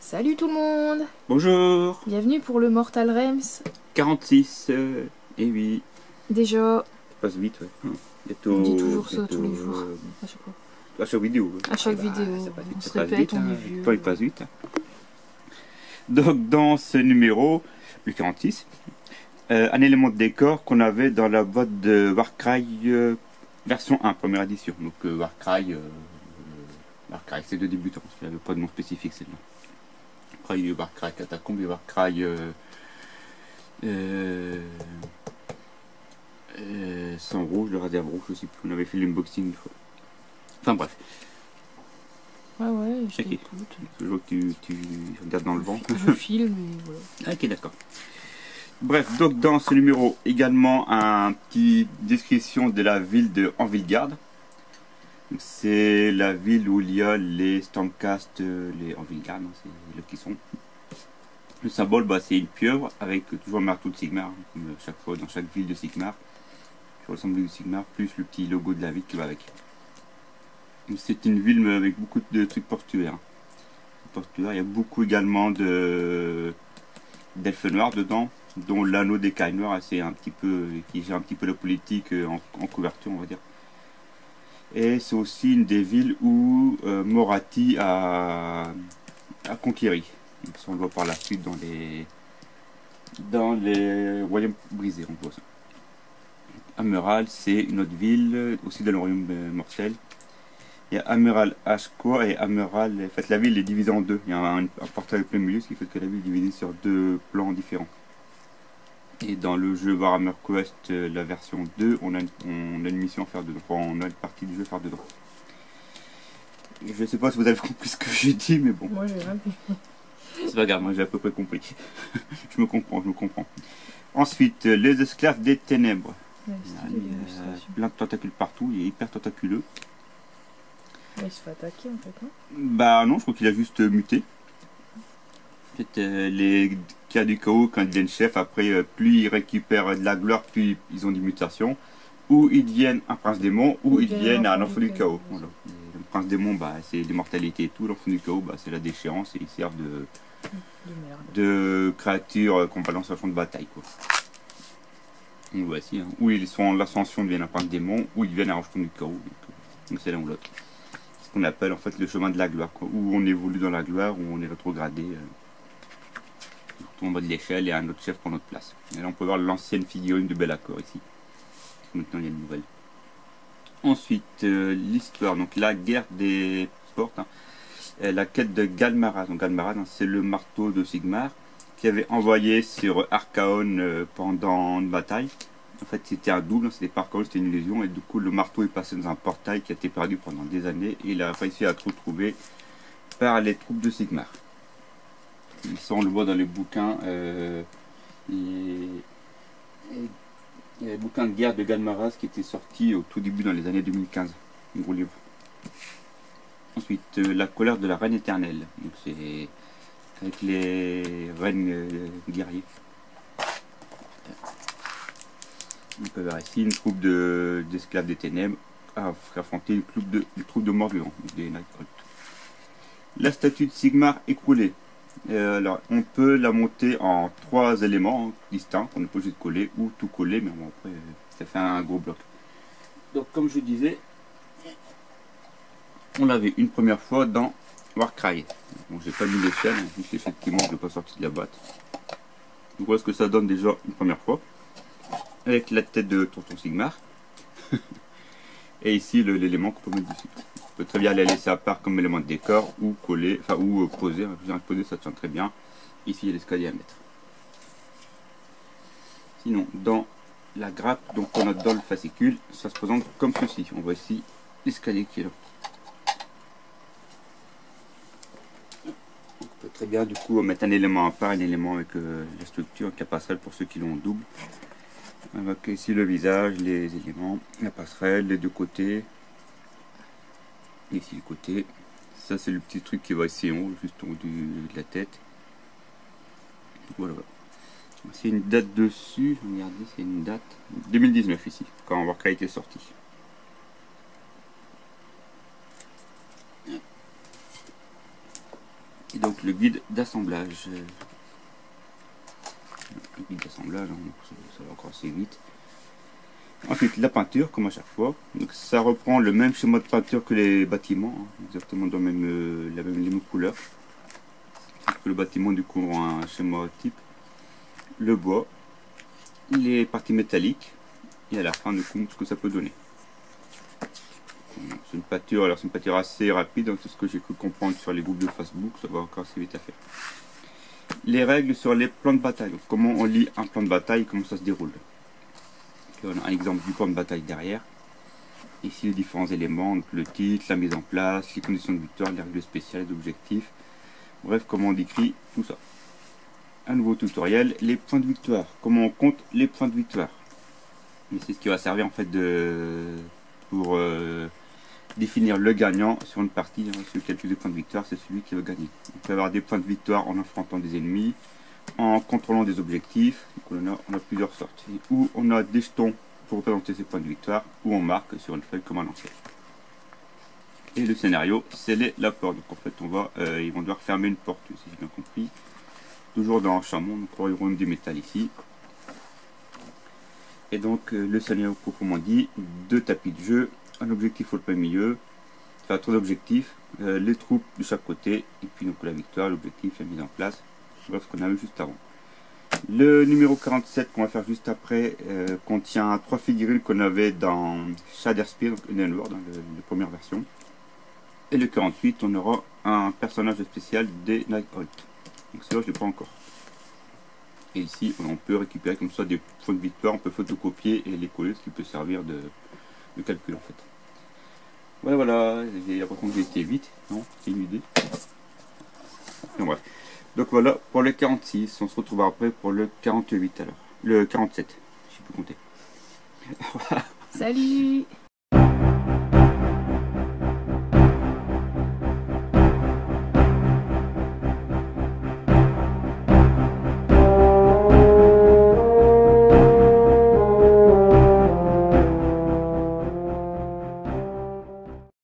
Salut tout le monde! Bonjour. Bienvenue pour le Mortal Rems. 46, et oui. Déjà, Ça passe vite, ouais. Bientôt, on dit toujours ça bientôt, tous les jours, à chaque fois. à chaque vidéo. À chaque Bah, vidéo, ça passe vite, on ça se passe répète, vite, on hein. est vieux. Le temps il passe vite. Donc dans ce numéro, le 46, un élément de décor qu'on avait dans la boîte de Warcry version 1, première édition. Donc Warcry, c'est de débutants, parce qu'il n'y avait pas de nom spécifique celle-là. Après il y a eu Warcry Catacombe et Warcry sans rouge, le réserve rouge aussi, on avait fait l'unboxing une fois. Enfin bref. Ah ouais, je Ok. t'écoute. Toujours que tu regardes dans le vent. Je filme, et voilà. Ok, d'accord. Bref, donc dans ce numéro, également un petit description de la ville de Envillegarde. C'est la ville où il y a les Stormcast, les Envillegarde, hein, c'est là qui sont. Le symbole, bah, c'est une pieuvre avec toujours le marteau de Sigmar, hein, comme chaque fois dans chaque ville de Sigmar. Sur le symbole de Sigmar, plus le petit logo de la ville qui va avec. C'est une ville mais avec beaucoup de trucs portuaires. Il y a beaucoup également d'elfes noirs dedans, dont l'anneau des Cailles Noires, c'est un petit peu qui gère un petit peu la politique en couverture, on va dire. Et c'est aussi une des villes où Moratti a conquéri. Donc, ça, on le voit par la suite dans les royaumes brisés, on voit ça. Ameral, c'est une autre ville aussi dans le royaume mortel. Il y a Ameral Ashko et Ameral. En fait, la ville est divisée en deux. Il y a un portail au plein milieu, ce qui fait que la ville est divisée sur deux plans différents. Et dans le jeu Warhammer Quest, la version 2, on a une mission à faire dedans. Enfin, on a une partie du jeu à faire dedans. Je ne sais pas si vous avez compris ce que j'ai dit, mais bon. Moi j'ai rien compris. C'est pas grave, moi j'ai à peu près compris. je me comprends. Ensuite, les esclaves des ténèbres. Ouais, Il y a plein de tentacules partout, il est hyper tentaculeux. il se fait attaquer en fait, non? Bah non, je crois qu'il a juste muté. En fait, les cas du chaos, quand ils deviennent chefs, après, plus ils récupèrent de la gloire, plus ils ont des mutations. Ou ils deviennent un prince démon, ou ils deviennent un enfant du chaos. Voilà. Le prince démon, bah, c'est l'immortalité et tout. L'enfant du chaos, bah, c'est la déchéance et ils servent de créatures qu'on balance au champ de bataille, quoi. Donc voici, hein. Ou ils sont en l'ascension, deviennent un prince démon, ou ils deviennent un enfant du chaos. Donc c'est l'un ou l'autre. Ce qu'on appelle en fait le chemin de la gloire, quoi. Où on évolue dans la gloire, où on est rétrogradé. En bas de l'échelle et un autre chef pour notre place. Et là on peut voir l'ancienne figurine de Be'lakor ici. Maintenant il y a une nouvelle. Ensuite l'histoire, donc la guerre des portes, hein. La quête de Galmarad. Donc Galmarad, hein, c'est le marteau de Sigmar qui avait envoyé sur Archaon pendant une bataille. En fait c'était un double, c'était pas Archaon, c'était une illusion et du coup le marteau est passé dans un portail qui a été perdu pendant des années et il a réussi à être retrouvé par les troupes de Sigmar. Ça on le voit dans les bouquins, les bouquins de guerre de Galmaraz qui étaient sortis au tout début dans les années 2015, un gros livre. Ensuite, la colère de la reine éternelle, donc c'est avec les reines guerriers. On peut voir ici une troupe d'esclaves des ténèbres à affronter une troupe de morts vivants, des Nightcrawlers. La statue de Sigmar écroulée. Alors, on peut la monter en 3 éléments distincts, on n'est pas obligé de coller ou tout coller, mais bon, après ça fait un gros bloc. Donc, comme je disais, on l'avait une première fois dans Warcry. Bon, j'ai pas mis l'échelle, juste l'échelle qui manque, je l'ai pas sorti de la boîte. Donc, voilà ce que ça donne déjà une première fois, avec la tête de Tonton Sigmar, et ici l'élément qu'on peut mettre dessus. On peut très bien la laisser à part comme élément de décor ou coller, enfin ou poser. Poser ça tient très bien. Ici il y a l'escalier à mettre. Sinon dans la grappe, donc on a dans le fascicule, ça se présente comme ceci. On voit ici l'escalier qui est là. On peut très bien du coup mettre un élément à part, un élément avec la structure, avec la passerelle pour ceux qui l'ont en double. Avec ici le visage, les éléments, la passerelle, les deux côtés. Ici le côté, ça c'est le petit truc qui va ici en haut, juste en haut de la tête. Voilà. C'est une date dessus, regardez, c'est une date 2019 ici, quand Warcry était sorti. Et donc le guide d'assemblage. Le guide d'assemblage, ça va encore assez vite. Ensuite la peinture, comme à chaque fois. Donc ça reprend le même schéma de peinture que les bâtiments, hein, exactement dans même, les mêmes couleurs. Le bâtiment du coup aura un schéma type. Le bois, les parties métalliques et à la fin du coup ce que ça peut donner. C'est une peinture, alors c'est une peinture assez rapide, hein, tout ce que j'ai cru comprendre sur les groupes de Facebook, ça va encore assez vite à faire. Les règles sur les plans de bataille, donc, comment on lit un plan de bataille, comment ça se déroule. Là, on a un exemple du plan de bataille derrière. Ici les différents éléments, donc le titre, la mise en place, les conditions de victoire, les règles spéciales, les objectifs. Bref, comment on décrit tout ça. Un nouveau tutoriel, les points de victoire. Comment on compte les points de victoire. Et c'est ce qui va servir en fait pour définir le gagnant sur une partie. Hein, celui qui a le plus de points de victoire, c'est celui qui va gagner. On peut avoir des points de victoire en affrontant des ennemis, en contrôlant des objectifs. Donc on a plusieurs sortes. Ou on a des jetons pour représenter ces points de victoire, ou on marque sur une feuille comme un lancer. Et le scénario, c'est la porte. Donc en fait, ils vont devoir fermer une porte, si j'ai bien compris. Toujours dans Chamon, donc on aura du métal ici. Et donc le scénario proprement dit, 2 tapis de jeu, un objectif au plein milieu, enfin 3 objectifs, les troupes de chaque côté, et puis donc la victoire, l'objectif, la mise en place, voilà ce qu'on a vu juste avant. Le numéro 47 qu'on va faire juste après contient 3 figurines qu'on avait dans Shadowspear, donc Underworld, dans la première version. Et le 48, on aura un personnage spécial des Nighthawk. Donc celui-là, je ne l'ai pas encore. Et ici, on peut récupérer comme ça des points de victoire, on peut photocopier et les coller, ce qui peut servir de calcul en fait. Voilà, voilà, j'ai l'impression que j'ai été vite, non, c'est une idée. Donc, bref. Donc voilà, pour le 46, on se retrouvera après pour le 48 alors. Le 47, je peux compter. Salut!